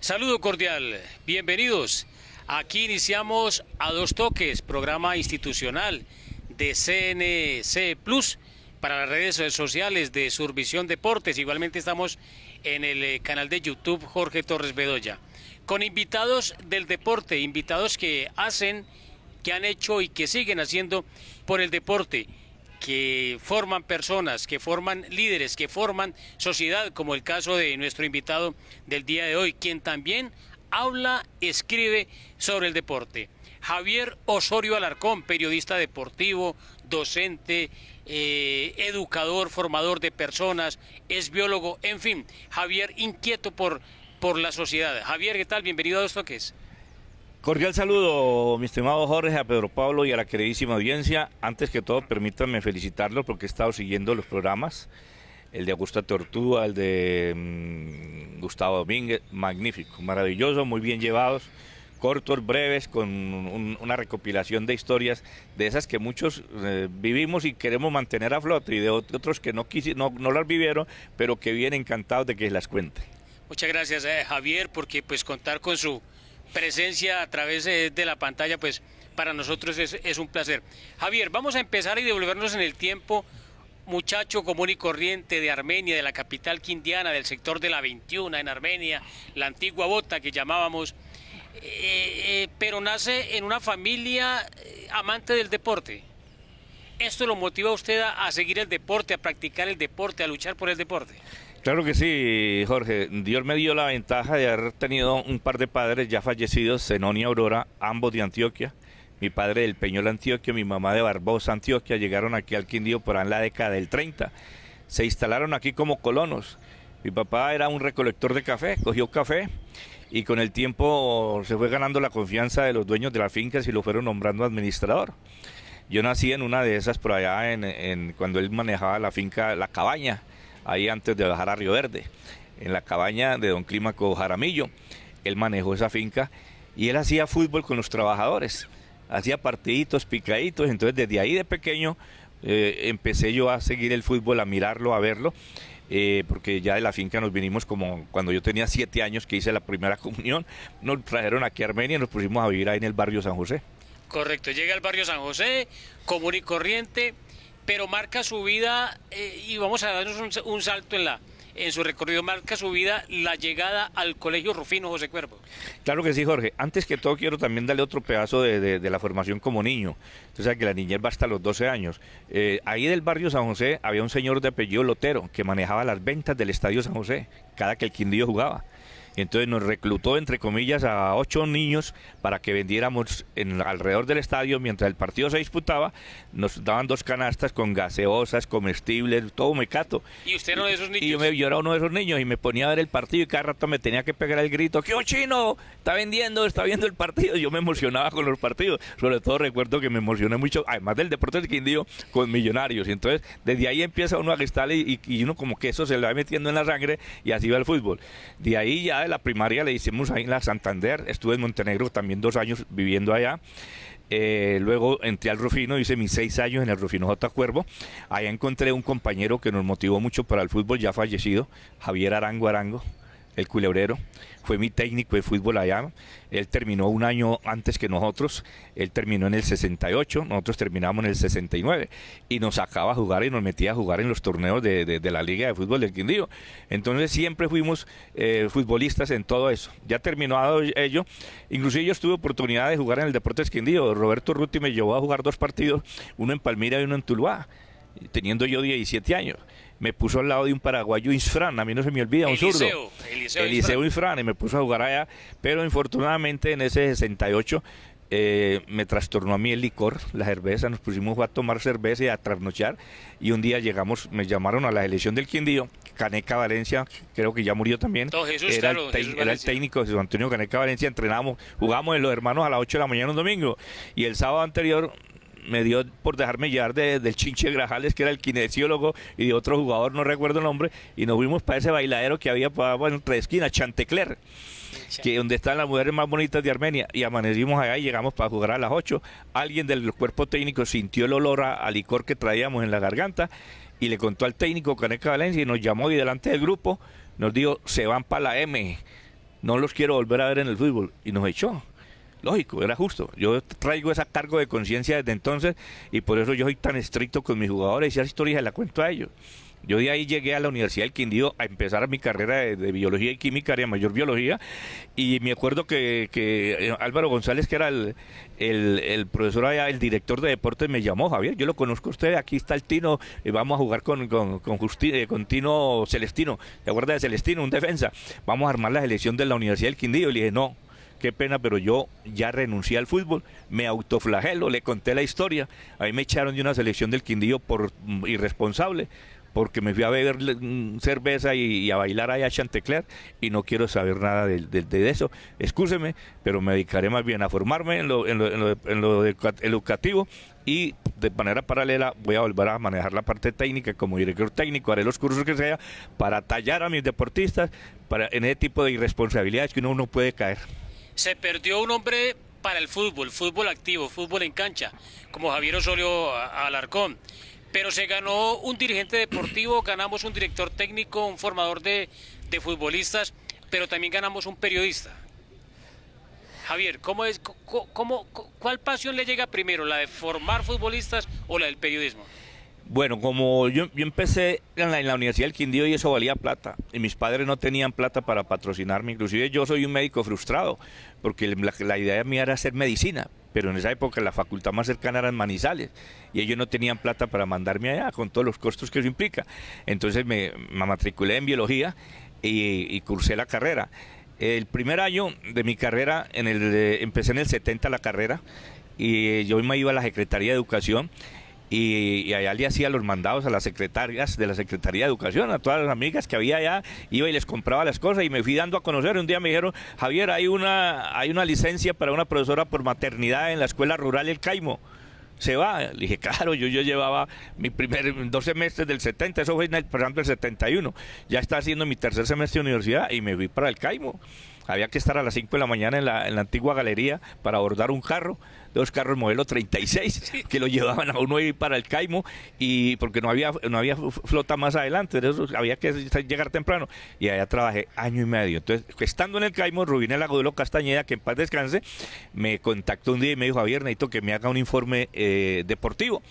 Saludo cordial, bienvenidos. Aquí iniciamos A Dos Toques, programa institucional de CNC Plus para las redes sociales de Survisión Deportes. Igualmente estamos en el canal de YouTube Jorge Torres Bedoya, con invitados del deporte, invitados que hacen, que han hecho y que siguen haciendo por el deporte, que forman personas, que forman líderes, que forman sociedad, como el caso de nuestro invitado del día de hoy, quien también habla, escribe sobre el deporte. Javier Osorio Alarcón, periodista deportivo, docente, educador, formador de personas, es biólogo, en fin, Javier inquieto por la sociedad. Javier, ¿qué tal? Bienvenido a Dos Toques. Cordial saludo, mi estimado Jorge, a Pedro Pablo y a la queridísima audiencia. Antes que todo, permítanme felicitarlos porque he estado siguiendo los programas, el de Augusta Tortúa, el de Gustavo Domínguez, magnífico, maravilloso, muy bien llevados, cortos, breves, con una recopilación de historias de esas que muchos vivimos y queremos mantener a flote, y de otros que no las vivieron, pero que vienen encantados de que las cuente. Muchas gracias, Javier, porque pues contar con su presencia a través de la pantalla, pues para nosotros es un placer. Javier, vamos a empezar y devolvernos en el tiempo, muchacho común y corriente de Armenia, de la capital quindiana, del sector de la 21 en Armenia, la antigua Bota que llamábamos, pero nace en una familia amante del deporte. ¿Esto lo motiva a usted a seguir el deporte, a practicar el deporte, a luchar por el deporte? Claro que sí, Jorge. Dios me dio la ventaja de haber tenido un par de padres ya fallecidos, Zenón y Aurora, ambos de Antioquia. Mi padre del Peñol, Antioquia, mi mamá de Barbosa, Antioquia. Llegaron aquí al Quindío por ahí en la década del 30. Se instalaron aquí como colonos. Mi papá era un recolector de café, cogió café y con el tiempo se fue ganando la confianza de los dueños de las fincas y lo fueron nombrando administrador. Yo nací en una de esas por allá cuando él manejaba la finca La Cabaña, ahí antes de bajar a Río Verde, en la cabaña de don Clímaco Jaramillo. Él manejó esa finca y él hacía fútbol con los trabajadores, hacía partiditos, picaditos. Entonces desde ahí de pequeño empecé yo a seguir el fútbol, a mirarlo, a verlo, porque ya de la finca nos vinimos como cuando yo tenía 7 años que hice la primera comunión, nos trajeron aquí a Armenia y nos pusimos a vivir ahí en el barrio San José. Correcto, llega al barrio San José, común y corriente, pero marca su vida, y vamos a darnos un salto en su recorrido, marca su vida la llegada al Colegio Rufino José Cuervo. Claro que sí, Jorge. Antes que todo quiero también darle otro pedazo de la formación como niño. Usted sabe que la niñez va hasta los 12 años. Ahí del barrio San José había un señor de apellido Lotero que manejaba las ventas del Estadio San José cada que el Quindío jugaba. Entonces nos reclutó, entre comillas, a 8 niños para que vendiéramos alrededor del estadio mientras el partido se disputaba. Nos daban 2 canastas con gaseosas, comestibles, todo mecato. ¿Y usted era uno de esos niños? Y yo era uno de esos niños y me ponía a ver el partido y cada rato me tenía que pegar el grito: ¡qué chino! Está viendo el partido. Yo me emocionaba con los partidos. Sobre todo recuerdo que me emocioné mucho, además del deporte del Quindío, con Millonarios. Y entonces desde ahí empieza uno a gestar y uno como que eso se le va metiendo en la sangre y así va el fútbol. De ahí ya de la primaria le hicimos ahí en la Santander. Estuve en Montenegro también 2 años viviendo allá. Luego entré al Rufino, hice mis 6 años en el Rufino J. Cuervo. Allá encontré un compañero que nos motivó mucho para el fútbol, ya fallecido, Javier Arango, el culebrero. Fue mi técnico de fútbol allá. Él terminó 1 año antes que nosotros. Él terminó en el 68, nosotros terminamos en el 69. Y nos sacaba a jugar y nos metía a jugar en los torneos de la Liga de Fútbol del Quindío. Entonces siempre fuimos futbolistas en todo eso. Ya terminado ello, inclusive yo tuve oportunidad de jugar en el Deportes Quindío. Roberto Ruti me llevó a jugar 2 partidos, uno en Palmira y uno en Tuluá, teniendo yo 17 años. Me puso al lado de un paraguayo, Isfran, a mí no se me olvida, un zurdo. Eliseo Isfran, y me puso a jugar allá, pero infortunadamente en ese 68 me trastornó a mí el licor, la cerveza. Nos pusimos a tomar cerveza y a trasnochar, y un día me llamaron a la selección del Quindío. Caneca Valencia, creo que ya murió también, era el técnico de Antonio Caneca Valencia. Entrenamos, jugamos en Los Hermanos a las 8 de la mañana un domingo, y el sábado anterior me dio por dejarme llevar del Chinche Grajales, que era el kinesiólogo, y de otro jugador, no recuerdo el nombre, y nos fuimos para ese bailadero que había entre esquinas, Chantecler, que donde están las mujeres más bonitas de Armenia, y amanecimos allá y llegamos para jugar a las 8. Alguien del cuerpo técnico sintió el olor a licor que traíamos en la garganta y le contó al técnico Caneca Valencia, y nos llamó, y delante del grupo nos dijo: se van para la M. no los quiero volver a ver en el fútbol, y nos echó. Lógico, era justo. Yo traigo ese cargo de conciencia desde entonces y por eso yo soy tan estricto con mis jugadores y esa historia se la cuento a ellos. Yo de ahí llegué a la Universidad del Quindío a empezar mi carrera de biología y química, área mayor biología, y me acuerdo que Álvaro González, que era el profesor allá, el director de deportes, me llamó: Javier, yo lo conozco a usted, aquí está el Tino, vamos a jugar con Tino Celestino, ¿te acuerdas de Celestino, un defensa? Vamos a armar la selección de la Universidad del Quindío. Y le dije: no, qué pena, pero yo ya renuncié al fútbol, me autoflagelo, le conté la historia, a mí me echaron de una selección del Quindío por irresponsable, porque me fui a beber cerveza y a bailar allá a Chantecler y no quiero saber nada de eso. Excúseme, pero me dedicaré más bien a formarme en lo educativo y de manera paralela voy a volver a manejar la parte técnica como director técnico, haré los cursos que sea para tallar a mis deportistas en ese tipo de irresponsabilidades que uno no puede caer. Se perdió un hombre para el fútbol, fútbol activo, fútbol en cancha, como Javier Osorio Alarcón. Pero se ganó un dirigente deportivo, ganamos un director técnico, un formador de futbolistas, pero también ganamos un periodista. Javier, ¿cuál pasión le llega primero, la de formar futbolistas o la del periodismo? Bueno, como yo empecé en la Universidad del Quindío y eso valía plata, y mis padres no tenían plata para patrocinarme, inclusive yo soy un médico frustrado, porque la idea mía era hacer medicina, pero en esa época la facultad más cercana era en Manizales, y ellos no tenían plata para mandarme allá, con todos los costos que eso implica. Entonces me matriculé en biología y cursé la carrera. El primer año de mi carrera, empecé en el 70 la carrera, y yo me iba a la Secretaría de Educación, y allá le hacía los mandados a las secretarias de la Secretaría de Educación, a todas las amigas que había allá, iba y les compraba las cosas y me fui dando a conocer. Un día me dijeron: Javier, hay una licencia para una profesora por maternidad en la escuela rural El Caimo, ¿se va? Le dije: claro, yo llevaba mi primer 2 semestres del 70, eso fue en el 71, ya está haciendo mi tercer semestre de universidad y me fui para El Caimo. Había que estar a las 5 de la mañana en la antigua galería para abordar un carro, 2 carros modelo 36, que lo llevaban a uno ir para El Caimo, y porque no había flota más adelante, entonces había que llegar temprano, y allá trabajé año y medio. Entonces, estando en El Caimo, Rubinel Agudelo Castañeda, que en paz descanse, me contactó un día y me dijo: Javier, necesito que me haga un informe deportivo.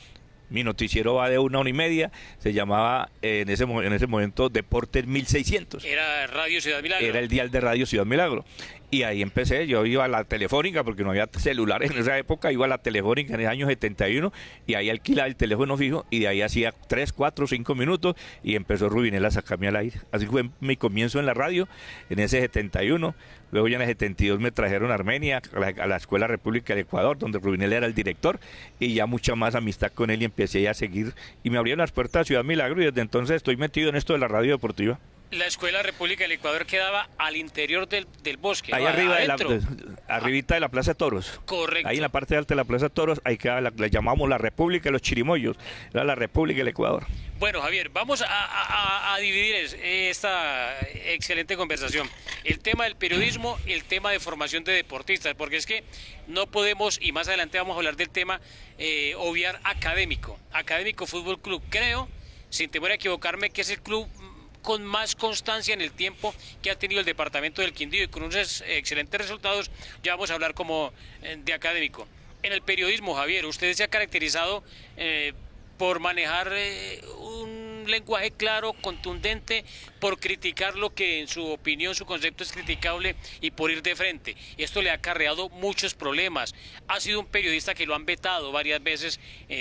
Mi noticiero va de 1 hora y media, se llamaba en ese momento Deportes 1600. Era Radio Ciudad Milagro. Era el dial de Radio Ciudad Milagro. Y ahí empecé, yo iba a la Telefónica, porque no había celulares en esa época, iba a la Telefónica en el año 71, y ahí alquilaba el teléfono fijo, y de ahí hacía 3, 4, 5 minutos, y empezó Rubinel a sacarme al aire. Así fue mi comienzo en la radio, en ese 71. Luego ya en el 72 me trajeron a Armenia, a la Escuela República del Ecuador, donde Rubinel era el director, y ya mucha más amistad con él, y empecé ya a seguir, y me abrieron las puertas a Ciudad Milagro, y desde entonces estoy metido en esto de la radio deportiva. La Escuela República del Ecuador quedaba al interior del bosque. Ahí arriba, arribita de la Plaza de Toros. Correcto. Ahí en la parte alta de la Plaza de Toros, ahí queda, le llamamos la República de los Chirimoyos, era la República del Ecuador. Bueno, Javier, vamos a dividir esta excelente conversación. El tema del periodismo y el tema de formación de deportistas, porque es que no podemos, y más adelante vamos a hablar del tema, obviar Académico Fútbol Club. Creo, sin temor a equivocarme, que es el club con más constancia en el tiempo que ha tenido el departamento del Quindío, y con unos excelentes resultados. Ya vamos a hablar como de Académico. En el periodismo, Javier, usted se ha caracterizado por manejar un lenguaje claro, contundente, por criticar lo que en su opinión, su concepto es criticable, y por ir de frente. Y esto le ha acarreado muchos problemas. Ha sido un periodista que lo han vetado varias veces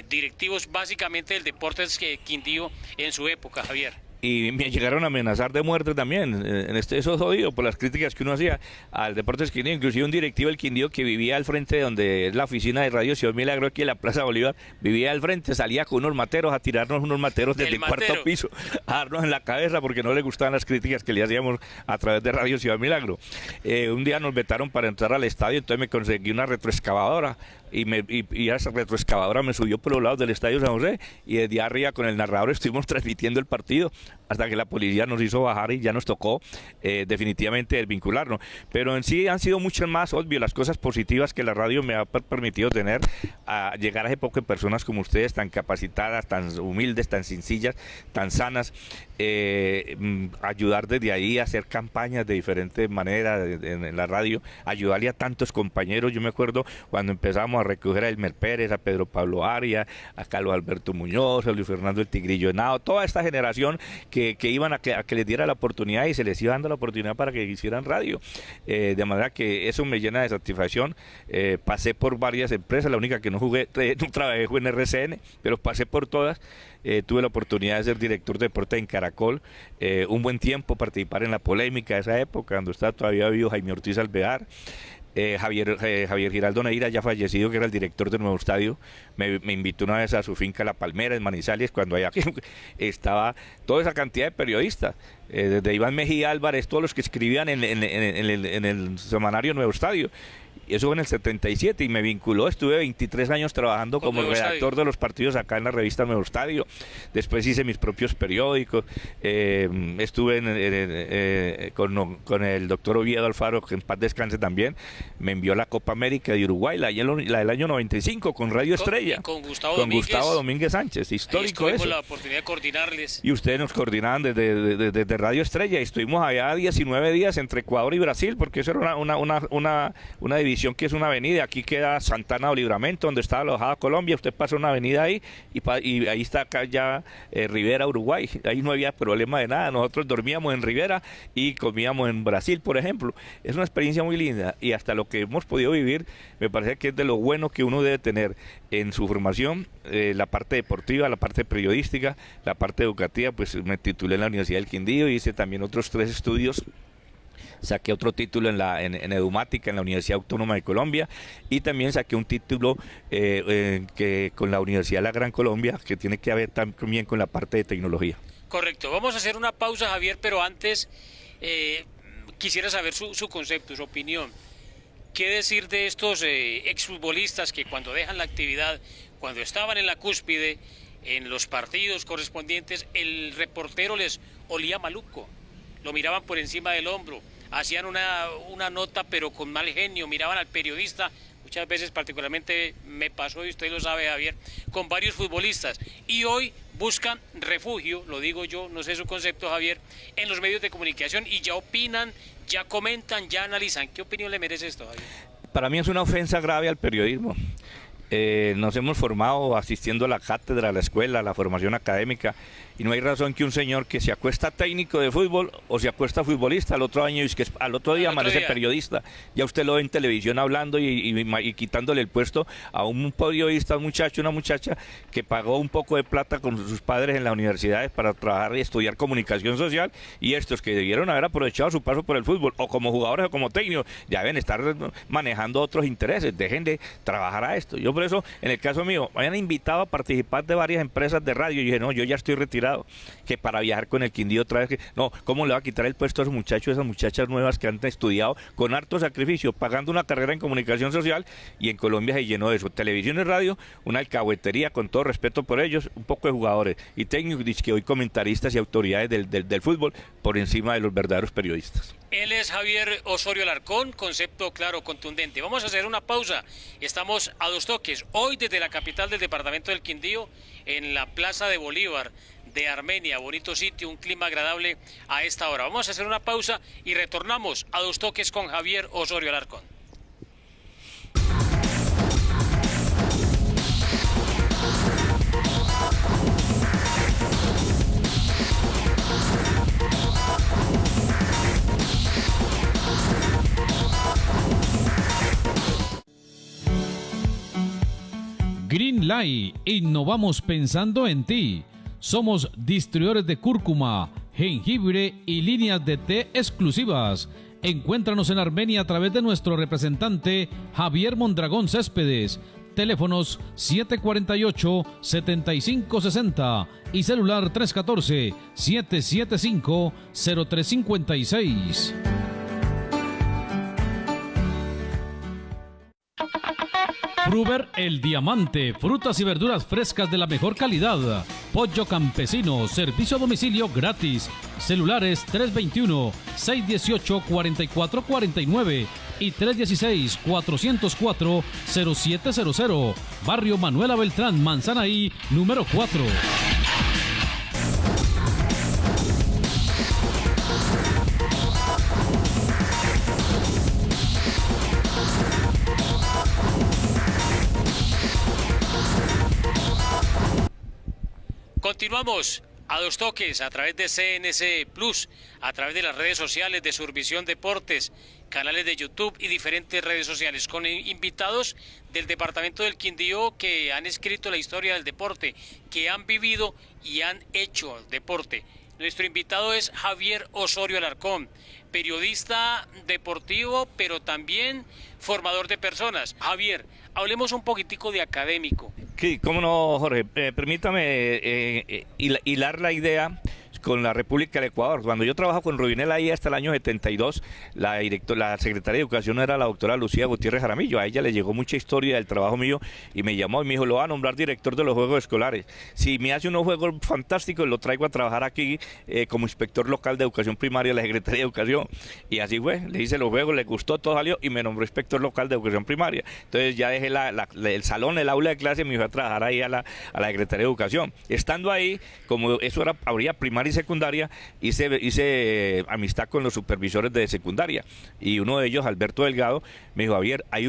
directivos básicamente del Deportes Quindío en su época, Javier. Y me llegaron a amenazar de muerte también, eso es jodido, por las críticas que uno hacía al Deportes Quindío. Inclusive un directivo del Quindío que vivía al frente de donde es la oficina de Radio Ciudad Milagro, aquí en la Plaza Bolívar, vivía al frente, salía con unos materos a tirarnos unos materos desde el cuarto piso, a darnos en la cabeza porque no le gustaban las críticas que le hacíamos a través de Radio Ciudad Milagro. Un día nos vetaron para entrar al estadio, entonces me conseguí una retroexcavadora y esa retroexcavadora me subió por los lados del Estadio San José y desde arriba con el narrador estuvimos transmitiendo el partido hasta que la policía nos hizo bajar y ya nos tocó definitivamente desvincularnos. Pero en sí han sido muchas más, obvio, las cosas positivas que la radio me ha permitido tener, a llegar a ese poco de personas como ustedes, tan capacitadas, tan humildes, tan sencillas, tan sanas, ayudar desde ahí a hacer campañas de diferentes maneras en la radio, ayudarle a tantos compañeros. Yo me acuerdo cuando empezamos a recoger a Elmer Pérez, a Pedro Pablo Arias, a Carlos Alberto Muñoz, a Luis Fernando el Tigrillo Henao, toda esta generación que iban a que les diera la oportunidad y se les iba dando la oportunidad para que hicieran radio. De manera que eso me llena de satisfacción. Pasé por varias empresas, la única que no trabajé fue en RCN, pero pasé por todas. Tuve la oportunidad de ser director de deporte en Caracol, un buen tiempo, participar en la polémica de esa época, cuando estaba todavía vivo Jaime Ortiz Alvear. Javier Giraldo Neira, ya fallecido, que era el director del nuevo estadio, me invitó una vez a su finca La Palmera en Manizales, cuando allá estaba toda esa cantidad de periodistas, desde Iván Mejía Álvarez, todos los que escribían en el semanario Nuevo Estadio. Eso fue en el 77 y me vinculó, estuve 23 años trabajando como redactor de los partidos acá en la revista Nuevo Estadio. Después hice mis propios periódicos, estuve con el doctor Oviedo Alfaro, que en paz descanse también, me envió la Copa América de Uruguay, la del año 95, con Radio Estrella. Con Gustavo Domínguez Sánchez, histórico eso. La oportunidad de coordinarles. Y ustedes nos coordinaban desde Radio Estrella, y estuvimos allá 19 días entre Ecuador y Brasil, porque eso era una división que es una avenida. Aquí queda Santana o Libramento, donde estaba alojada Colombia. Usted pasa una avenida ahí y ahí está acá ya Rivera, Uruguay. Ahí no había problema de nada. Nosotros dormíamos en Rivera y comíamos en Brasil, por ejemplo. Es una experiencia muy linda, y hasta lo que hemos podido vivir me parece que es de lo bueno que uno debe tener en su formación, la parte deportiva, la parte periodística, la parte educativa. Pues me titulé en la Universidad del Quindío, hice también otros 3 estudios. Saqué otro título en Edumática en la Universidad Autónoma de Colombia, y también saqué un título con la Universidad de la Gran Colombia, que tiene que ver también con la parte de tecnología. Correcto. Vamos a hacer una pausa, Javier, pero antes quisiera saber su concepto, su opinión. ¿Qué decir de estos exfutbolistas que cuando dejan la actividad, cuando estaban en la cúspide, en los partidos correspondientes, el reportero les olía maluco? Lo miraban por encima del hombro, hacían una nota pero con mal genio, miraban al periodista. Muchas veces, particularmente me pasó, y usted lo sabe, Javier, con varios futbolistas, y hoy buscan refugio, lo digo yo, no sé su concepto, Javier, en los medios de comunicación, y ya opinan, ya comentan, ya analizan. ¿Qué opinión le merece esto, Javier? Para mí es una ofensa grave al periodismo. Nos hemos formado asistiendo a la cátedra, a la escuela, a la formación académica, y no hay razón que un señor que se acuesta técnico de fútbol o se acuesta futbolista al otro día amanece periodista. Ya usted lo ve en televisión hablando y quitándole el puesto a un periodista, un muchacho, una muchacha que pagó un poco de plata con sus padres en las universidades para trabajar y estudiar comunicación social, y estos que debieron haber aprovechado su paso por el fútbol o como jugadores o como técnicos ya deben estar manejando otros intereses. Dejen de trabajar a esto. Yo por eso, en el caso mío, me habían invitado a participar de varias empresas de radio, y dije, no, yo ya estoy retirado, que para viajar con el Quindío otra vez, no, ¿cómo le va a quitar el puesto a esos muchachos, esas muchachas nuevas que han estudiado con harto sacrificio, pagando una carrera en comunicación social? Y en Colombia se llenó de eso, televisión y radio, una alcahuetería, con todo respeto por ellos, un poco de jugadores y técnicos, que hoy comentaristas y autoridades del fútbol por encima de los verdaderos periodistas. Él es Javier Osorio Alarcón, concepto claro, contundente. Vamos a hacer una pausa, estamos a dos toques, hoy desde la capital del departamento del Quindío, en la Plaza de Bolívar de Armenia, bonito sitio, un clima agradable a esta hora. Vamos a hacer una pausa y retornamos a dos toques con Javier Osorio Alarcón. Green Light, innovamos pensando en ti. Somos distribuidores de cúrcuma, jengibre y líneas de té exclusivas. Encuéntranos en Armenia a través de nuestro representante Javier Mondragón Céspedes. Teléfonos 748-7560 y celular 314-775-0356. Fruver El Diamante, frutas y verduras frescas de la mejor calidad. Pollo Campesino, servicio a domicilio gratis. Celulares 321-618-4449 y 316-404-0700. Barrio Manuela Beltrán, Manzanaí, número 4. Continuamos a dos toques a través de CNC Plus, a través de las redes sociales de Survisión Deportes, canales de YouTube y diferentes redes sociales, con invitados del departamento del Quindío que han escrito la historia del deporte, que han vivido y han hecho deporte. Nuestro invitado es Javier Osorio Alarcón, periodista deportivo, pero también formador de personas. Javier, hablemos un poquitico de académico. Sí, cómo no, Jorge. Permítame hilar la idea con la República del Ecuador. Cuando yo trabajo con Rubinel ahí hasta el año 72, la secretaria de Educación era la doctora Lucía Gutiérrez Jaramillo. A ella le llegó mucha historia del trabajo mío y me llamó y me dijo, lo va a nombrar director de los Juegos Escolares. Si me hace unos juegos fantásticos, lo traigo a trabajar aquí como inspector local de Educación Primaria de la Secretaría de Educación. Y así fue, le hice los juegos, le gustó, todo salió y me nombró inspector local de Educación Primaria. Entonces ya dejé el salón, el aula de clase, me fui a trabajar ahí a la Secretaría de Educación. Estando ahí, como eso habría primaria y secundaria, hice amistad con los supervisores de secundaria y uno de ellos, Alberto Delgado, me dijo, Javier, hay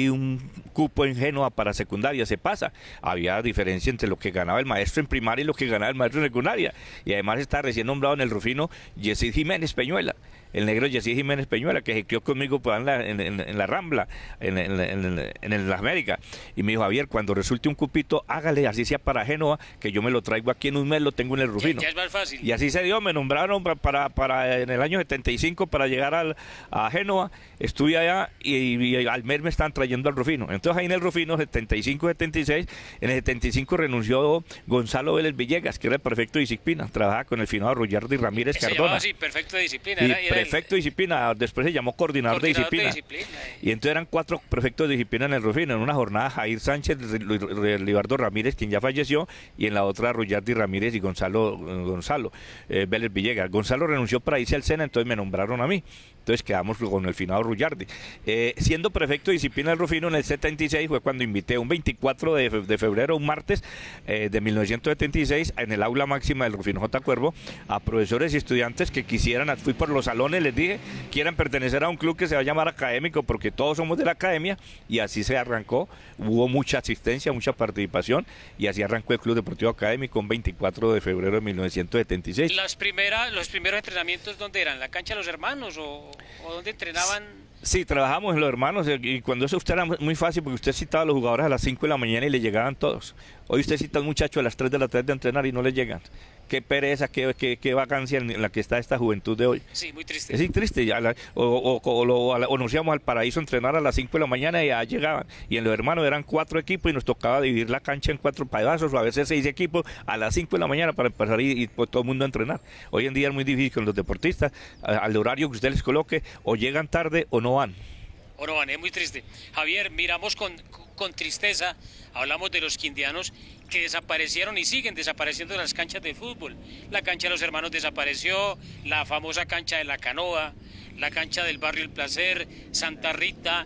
un cupo en Génova para secundaria, se pasa. Había diferencia entre lo que ganaba el maestro en primaria y lo que ganaba el maestro en secundaria, y además está recién nombrado en el Rufino Yesid Jiménez Peñuela, el negro Yesid Jiménez Peñuela, que se crió conmigo pues, en la Rambla, en las Américas, y me dijo, Javier, cuando resulte un cupito, hágale, así sea para Génova, que yo me lo traigo aquí en un mes, lo tengo en el Rufino. Ya es más fácil. Y así se dio, me nombraron para en el año 75 para llegar a Génova, estuve allá y al mes me están trayendo al Rufino. Entonces ahí en el Rufino, 75-76, en el 75 renunció Gonzalo Vélez Villegas, que era el prefecto de disciplina, trabajaba con el finado Royardi Ramírez Se Cardona. llamaba así, perfecto de disciplina. Prefecto de disciplina, después se llamó coordinador de disciplina. Y entonces eran 4 prefectos de disciplina en el Rufino. En una jornada Jair Sánchez, Libardo Ramírez, quien ya falleció, y en la otra Royardi Ramírez y Gonzalo Vélez Villegas. Gonzalo renunció para irse al SENA, entonces me nombraron a mí. Entonces quedamos con el finado Ruyardi. Siendo prefecto de disciplina del Rufino en el 76 fue cuando invité un 24 de febrero, un martes de 1976, en el aula máxima del Rufino J. Cuervo, a profesores y estudiantes que quisieran, fui por los salones, les dije, quieran pertenecer a un club que se va a llamar académico, porque todos somos de la academia, y así se arrancó. Hubo mucha asistencia, mucha participación, y así arrancó el Club Deportivo Académico un 24 de febrero de 1976. Los primeros entrenamientos, ¿dónde eran? ¿La cancha de los hermanos o dónde entrenaban? Sí, trabajamos en los hermanos, y cuando eso usted era muy fácil, porque usted citaba a los jugadores a las 5 de la mañana y le llegaban todos. Hoy usted cita a un muchacho a las 3 de la tarde de entrenar y no le llegan. Qué pereza, qué vacancia en la que está esta juventud de hoy. Sí, muy triste. Es triste. O nos íbamos al Paraíso a entrenar a las 5 de la mañana y ya llegaban. Y en los hermanos eran 4 equipos y nos tocaba dividir la cancha en 4 pedazos, o a veces 6 equipos a las 5 de la mañana para empezar y pues, todo el mundo a entrenar. Hoy en día es muy difícil con los deportistas, al horario que usted les coloque, o llegan tarde o no van. O no van, es muy triste. Javier, miramos con tristeza, hablamos de los quindianos que desaparecieron y siguen desapareciendo de las canchas de fútbol. La cancha de los hermanos desapareció, la famosa cancha de la Canoa, la cancha del barrio El Placer, Santa Rita.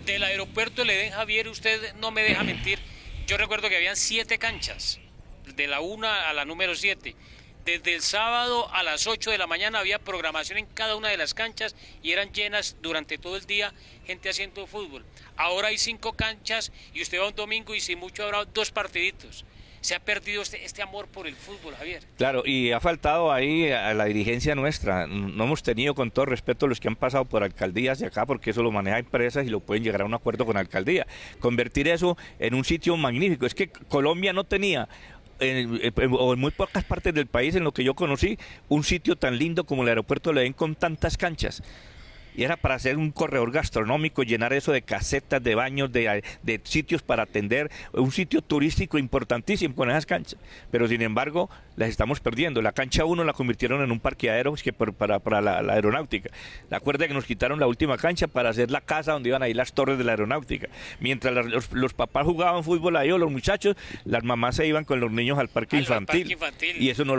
Del aeropuerto le den, Javier, usted no me deja mentir, yo recuerdo que habían 7 canchas, de la 1 a la número 7. Desde el sábado a las 8 de la mañana había programación en cada una de las canchas y eran llenas durante todo el día, gente haciendo fútbol. Ahora hay 5 canchas y usted va un domingo y si mucho habrá 2 partiditos. Se ha perdido este amor por el fútbol, Javier. Claro, y ha faltado ahí a la dirigencia nuestra. No hemos tenido, con todo respeto, los que han pasado por alcaldías de acá, porque eso lo maneja empresas y lo pueden llegar a un acuerdo con la alcaldía. Convertir eso en un sitio magnífico. Es que Colombia no tenía, o en muy pocas partes del país, en lo que yo conocí, un sitio tan lindo como el aeropuerto de Ledesma con tantas canchas. y era para hacer un corredor gastronómico, llenar eso de casetas, de baños, de sitios para atender, un sitio turístico importantísimo con esas canchas, pero sin embargo las estamos perdiendo. La cancha 1 la convirtieron en un parqueadero para la aeronáutica. Acuerda que nos quitaron la última cancha para hacer la casa donde iban a ir las torres de la aeronáutica. Mientras los papás jugaban fútbol ahí o los muchachos, las mamás se iban con los niños al parque infantil. Y eso nos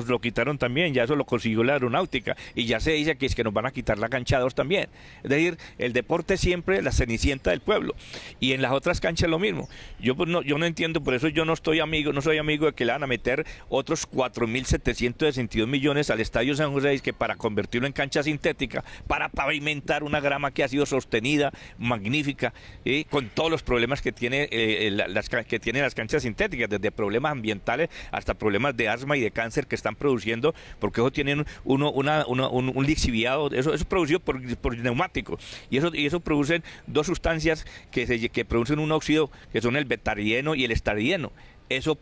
lo quitaron también, ya eso lo consiguió la aeronáutica. Y ya se dice que es que nos van a quitar la cancha 2 también. Es decir, el deporte siempre la cenicienta del pueblo. Y en las otras canchas lo mismo. Yo no entiendo, por eso yo no soy amigo de que le van a meter otros 4.762 millones al Estadio San José, que para convertirlo en cancha sintética, para pavimentar una grama que ha sido sostenida, magnífica, con todos los problemas que tiene que tienen las canchas sintéticas, desde problemas ambientales hasta problemas de asma y de cáncer que están produciendo, porque eso tienen un lixiviado, eso es producido por neumáticos, y eso producen dos sustancias que producen un óxido, que son el betadieno y el estadieno. Eso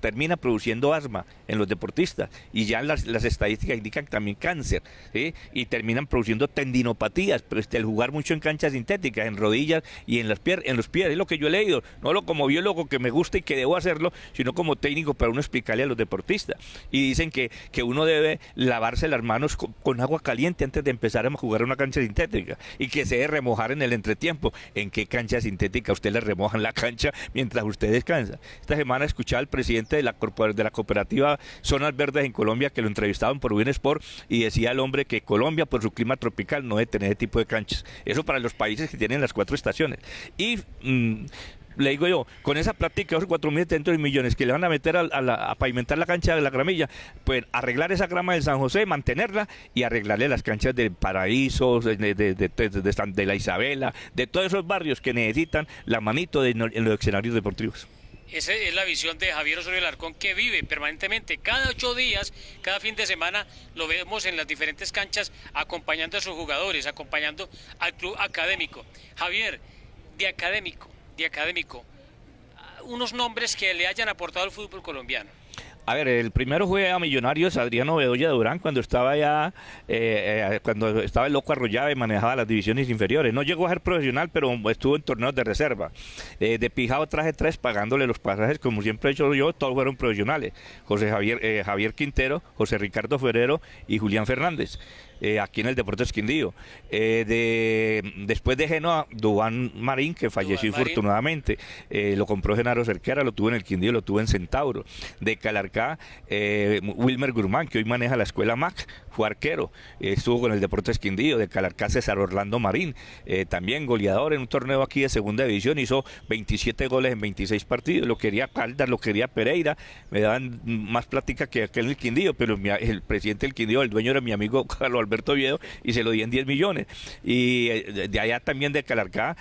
termina produciendo asma en los deportistas, y ya las estadísticas indican también cáncer, ¿sí? Y terminan produciendo tendinopatías, pero el jugar mucho en canchas sintéticas, en rodillas y en los pies, es lo que yo he leído, no como biólogo que me gusta y que debo hacerlo, sino como técnico para uno explicarle a los deportistas. Y dicen que uno debe lavarse las manos con agua caliente antes de empezar a jugar en una cancha sintética, y que se debe remojar en el entretiempo. ¿En qué cancha sintética usted le remojan la cancha mientras usted descansa? Esta semana escuchaba al presidente de la cooperativa Zonas Verdes en Colombia, que lo entrevistaban por Win Sport, y decía el hombre que Colombia, por su clima tropical, no debe tener ese tipo de canchas. Eso para los países que tienen las 4 estaciones. Y le digo yo, con esa práctica, esos 4.700 millones que le van a meter a pavimentar la cancha de la Gramilla, pues arreglar esa grama de San José, mantenerla, y arreglarle las canchas de Paraíso, de la Isabela, de todos esos barrios que necesitan la manito en los escenarios deportivos. Esa es la visión de Javier Osorio Alarcón, que vive permanentemente, cada 8 días, cada fin de semana, lo vemos en las diferentes canchas, acompañando a sus jugadores, acompañando al club académico. Javier, de académico, unos nombres que le hayan aportado al fútbol colombiano. A ver, el primero fue a Millonarios, Adriano Bedoya Durán, cuando estaba el Loco Arroyave y manejaba las divisiones inferiores. No llegó a ser profesional, pero estuvo en torneos de reserva. De Pijao traje 3 pagándole los pasajes, como siempre he hecho yo, todos fueron profesionales. Javier Quintero, José Ricardo Ferrero y Julián Fernández. Aquí en el Deportes Quindío. Después de Genoa, Duván Marín, que falleció infortunadamente, lo compró Genaro Cerquera, lo tuvo en el Quindío, lo tuvo en Centauro. De Calarcá, Wilmer Guzmán, que hoy maneja la escuela MAC, fue arquero, estuvo con el Deportes Quindío. De Calarcá, César Orlando Marín, también goleador en un torneo aquí de segunda división, hizo 27 goles en 26 partidos, lo quería Caldas, lo quería Pereira, me daban más plática que aquel en el Quindío, pero el presidente del Quindío, el dueño era mi amigo Carlos Alberto Oviedo, y se lo di en 10 millones. Y de allá también de Calarcá,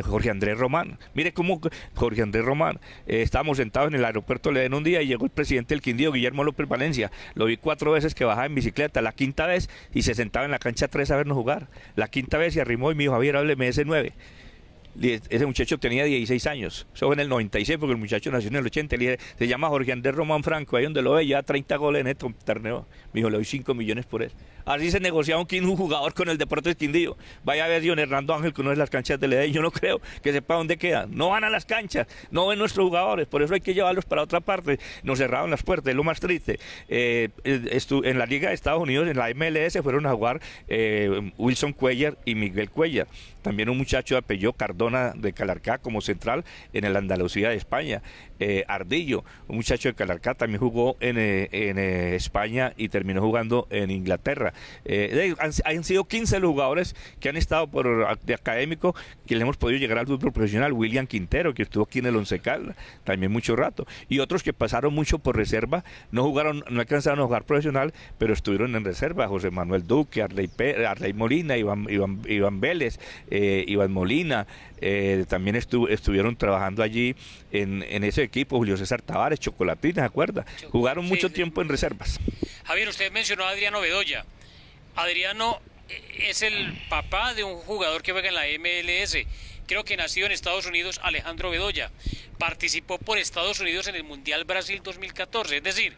Jorge Andrés Román. Mire cómo Jorge Andrés Román, estábamos sentados en el aeropuerto Ledén un día y llegó el presidente del Quindío, Guillermo López Valencia. Lo vi 4 veces que bajaba en bicicleta, la 5ª vez, y se sentaba en la cancha 3 a vernos jugar. La 5ª vez se arrimó y me dijo: Javier, hábleme de ese 9. Ese muchacho tenía 16 años, eso fue en el 96, porque el muchacho nació en el 80. Le dije: se llama Jorge Andrés Román Franco, ahí donde lo ve, ya 30 goles en este torneo. Me dijo: le doy 5 millones por él. Así se negociaba un jugador con el Deportes Quindío. Vaya a ver John Hernando Ángel, que no es las canchas del EDE, yo no creo que sepa dónde quedan. No van a las canchas, no ven nuestros jugadores, por eso hay que llevarlos para otra parte. Nos cerraron las puertas, es lo más triste. En la Liga de Estados Unidos, en la MLS, fueron a jugar Wilson Cuellar y Miguel Cuellar. También un muchacho de apellido Cardona de Calarcá como central en el Andalucía de España. Ardillo, un muchacho de Calarcá, también jugó en España y terminó jugando en Inglaterra. Han sido 15 los jugadores que han estado de académico, que le hemos podido llegar al fútbol profesional. William Quintero, que estuvo aquí en el Once Caldas también mucho rato, y otros que pasaron mucho por reserva, no alcanzaron a jugar profesional, pero estuvieron en reserva: José Manuel Duque, Arley Molina, Iván Vélez, Iván Molina, también estuvieron trabajando allí en ese equipo, Julio César Tavares, Chocolatina, ¿se acuerda? Jugaron mucho tiempo en reservas. Javier, usted mencionó a Adriano Bedoya. Adriano es el papá de un jugador que juega en la MLS, creo que nacido en Estados Unidos, Alejandro Bedoya. Participó por Estados Unidos en el Mundial Brasil 2014, es decir,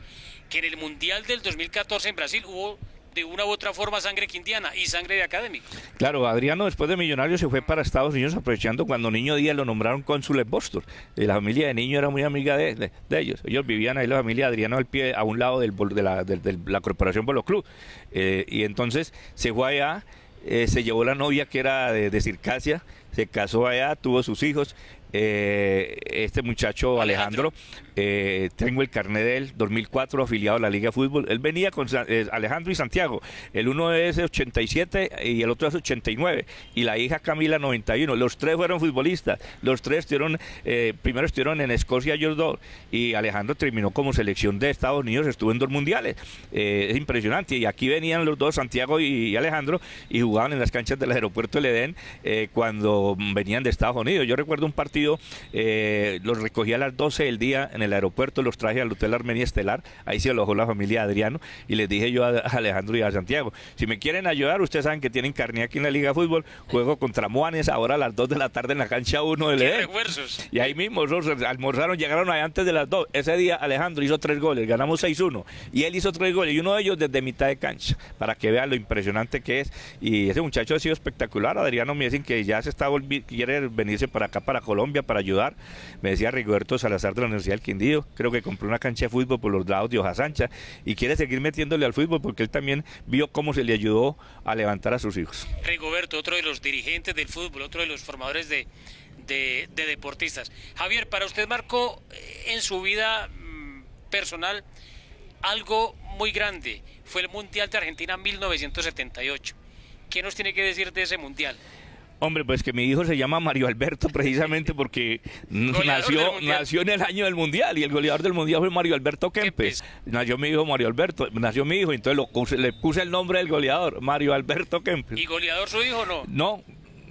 que en el Mundial del 2014 en Brasil hubo de una u otra forma sangre quindiana y sangre de académico. Claro, Adriano después de Millonarios se fue para Estados Unidos aprovechando cuando Niño Díaz lo nombraron cónsul en Boston. La familia de Niño era muy amiga de ellos. Ellos vivían ahí, la familia de Adriano al pie, a un lado de la Corporación Polo Club. Y entonces se fue allá, se llevó la novia que era de Circasia, se casó allá, tuvo sus hijos. Este muchacho Alejandro, tengo el carnet de él, 2004, afiliado a la Liga de Fútbol. Él venía con Alejandro y Santiago. El uno es 87 y el otro es 89. Y la hija Camila, 91. Los tres fueron futbolistas. Los tres estuvieron, primero estuvieron en Escocia ellos dos. Y Alejandro terminó como selección de Estados Unidos, estuvo en 2 mundiales. Es impresionante. Y aquí venían los dos, Santiago y Alejandro, y jugaban en las canchas del aeropuerto del Edén cuando venían de Estados Unidos. Yo recuerdo un partido. Los recogí a las 12 del día en el aeropuerto, los traje al Hotel Armenia Estelar, ahí se alojó la familia de Adriano, y les dije yo a Alejandro y a Santiago, si me quieren ayudar, ustedes saben que tienen carnet aquí en la Liga de Fútbol, juego contra Moanes ahora a las 2 de la tarde en la cancha 1 del Edén. Y ahí mismo almorzaron, llegaron ahí antes de las 2. Ese día Alejandro hizo 3 goles, ganamos 6-1, y él hizo 3 goles, y uno de ellos desde mitad de cancha, para que vean lo impresionante que es. Y ese muchacho ha sido espectacular. Adriano me dicen que ya quiere venirse para acá, para Colombia, para ayudar. Me decía Rigoberto Salazar de la Universidad del Quindío, creo que compró una cancha de fútbol por los lados de Hoja Sancha y quiere seguir metiéndole al fútbol porque él también vio cómo se le ayudó a levantar a sus hijos. Rigoberto, otro de los dirigentes del fútbol, otro de los formadores de deportistas. Javier, para usted marcó en su vida personal algo muy grande, fue el Mundial de Argentina 1978. ¿Qué nos tiene que decir de ese Mundial? Hombre, pues que mi hijo se llama Mario Alberto precisamente porque nació en el año del Mundial y el goleador del Mundial fue Mario Alberto Kempes. Nació mi hijo Mario Alberto, nació mi hijo, entonces le puse el nombre del goleador, Mario Alberto Kempes. ¿Y goleador su hijo o no? No.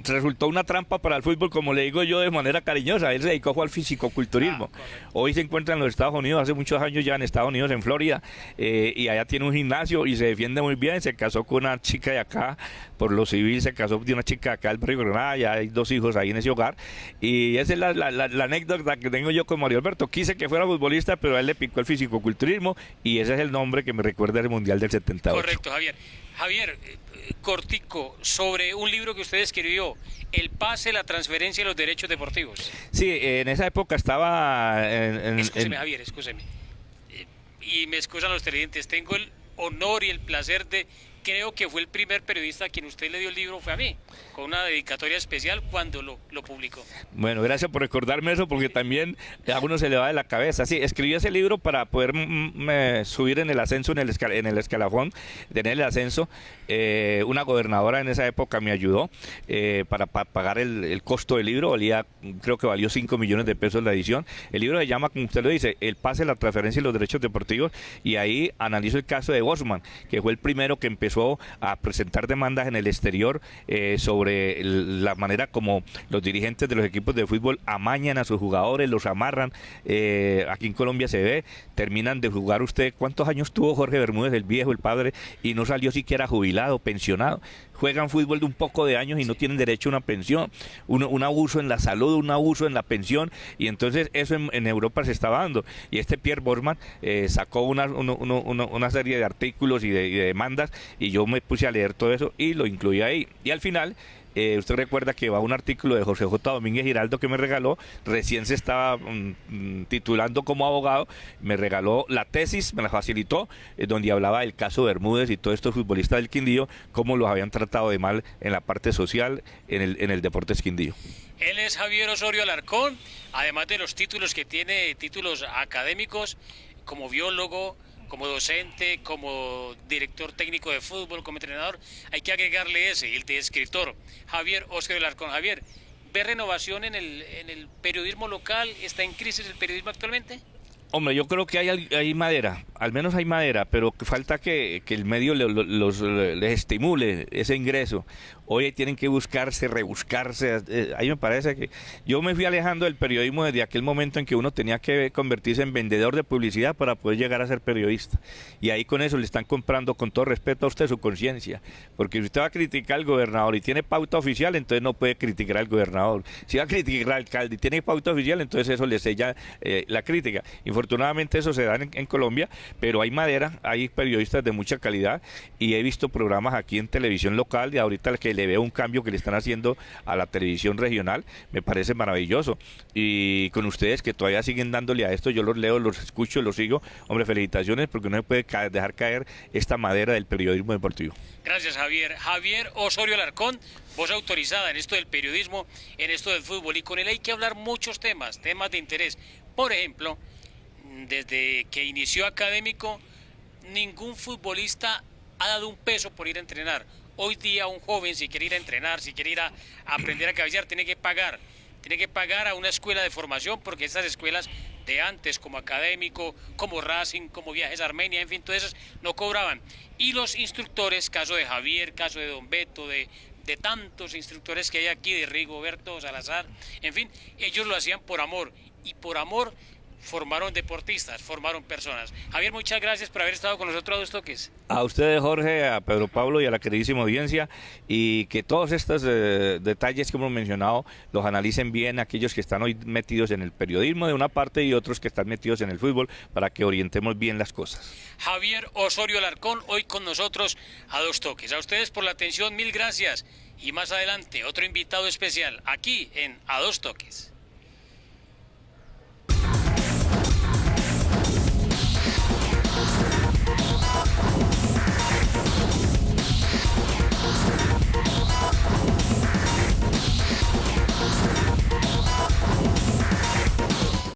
Resultó una trampa para el fútbol, como le digo yo de manera cariñosa. Él se dedicó al fisicoculturismo. Hoy se encuentra en los Estados Unidos, hace muchos años ya en Estados Unidos, en Florida, y allá tiene un gimnasio y se defiende muy bien. Se casó con una chica de acá, por lo civil, se casó con una chica de acá del barrio Granada, ya hay 2 hijos ahí en ese hogar. Y esa es la anécdota que tengo yo con Mario Alberto. Quise que fuera futbolista, pero a él le picó el fisicoculturismo y ese es el nombre que me recuerda al Mundial del 78. Correcto, Javier. Javier, cortico, sobre un libro que usted escribió, El pase, la transferencia y los derechos deportivos. Sí, en esa época estaba... Javier, escúcheme. Y me excusan los televidentes, tengo el honor y el placer de... Creo que fue el primer periodista a quien usted le dio el libro, fue a mí, con una dedicatoria especial cuando lo publicó. Bueno, gracias por recordarme eso, porque también a uno se le va de la cabeza. Sí, escribí ese libro para poder subir en el ascenso, en el escalafón, tener el ascenso. Una gobernadora en esa época me ayudó para pagar el costo del libro, creo que valió 5 millones de pesos la edición. El libro se llama, como usted lo dice, El pase, la transferencia y los derechos deportivos, y ahí analizo el caso de Bosman, que fue el primero que empezó a presentar demandas en el exterior sobre la manera como los dirigentes de los equipos de fútbol amañan a sus jugadores, los amarran. Aquí en Colombia se ve, terminan de jugar. Usted, ¿cuántos años tuvo Jorge Bermúdez, el viejo, el padre, y no salió siquiera jubilado, pensionado? Juegan fútbol de un poco de años y no tienen derecho a una pensión, un abuso en la salud, un abuso en la pensión, y entonces eso en Europa se está dando. Y este Pierre Bosman sacó una serie de artículos y de demandas, y yo me puse a leer todo eso y lo incluí ahí. Y al final... usted recuerda que va un artículo de José J. Domínguez Giraldo que me regaló, recién se estaba titulando como abogado, me regaló la tesis, me la facilitó, donde hablaba del caso Bermúdez y todos estos futbolistas del Quindío, cómo los habían tratado de mal en la parte social en el Deportes Quindío. Él es Javier Osorio Alarcón, además de los títulos que tiene, títulos académicos, como biólogo, como docente, como director técnico de fútbol, como entrenador, hay que agregarle ese, el de escritor, Javier Osorio Alarcón. Javier, ¿ve renovación en el periodismo local? ¿Está en crisis el periodismo actualmente? Hombre, yo creo que hay madera, al menos hay madera, pero falta que el medio les estimule ese ingreso. hoy tienen que buscarse, rebuscarse. Ahí me parece que yo me fui alejando del periodismo desde aquel momento en que uno tenía que convertirse en vendedor de publicidad para poder llegar a ser periodista. Y ahí con eso le están comprando, con todo respeto a usted, su conciencia. Porque si usted va a criticar al gobernador y tiene pauta oficial, entonces no puede criticar al gobernador. Si va a criticar al alcalde y tiene pauta oficial, entonces eso le sella la crítica. Infortunadamente eso se da en Colombia, pero hay madera, hay periodistas de mucha calidad y he visto programas aquí en televisión local y ahorita que le veo un cambio que le están haciendo a la televisión regional, me parece maravilloso. Y con ustedes que todavía siguen dándole a esto, yo los leo, los escucho, los sigo. Hombre, felicitaciones porque no se puede dejar caer esta madera del periodismo deportivo. Gracias, Javier. Javier Osorio Alarcón, voz autorizada en esto del periodismo, en esto del fútbol, y con él hay que hablar muchos temas de interés. Por ejemplo, desde que inició Académico, ningún futbolista ha dado un peso por ir a entrenar. Hoy día un joven, si quiere ir a entrenar, si quiere ir a aprender a cabecear, tiene que pagar a una escuela de formación, porque estas escuelas de antes, como Académico, como Racing, como Viajes a Armenia, en fin, todas esas no cobraban. Y los instructores, caso de Javier, caso de Don Beto, de tantos instructores que hay aquí, de Rigoberto Salazar, en fin, ellos lo hacían por amor, y por amor formaron deportistas, formaron personas. Javier, muchas gracias por haber estado con nosotros a Dos Toques. A ustedes, Jorge, a Pedro Pablo y a la queridísima audiencia, y que todos estos detalles que hemos mencionado los analicen bien aquellos que están hoy metidos en el periodismo de una parte y otros que están metidos en el fútbol, para que orientemos bien las cosas. Javier Osorio Alarcón, hoy con nosotros a Dos Toques. A ustedes por la atención, mil gracias, y más adelante otro invitado especial aquí en A Dos Toques.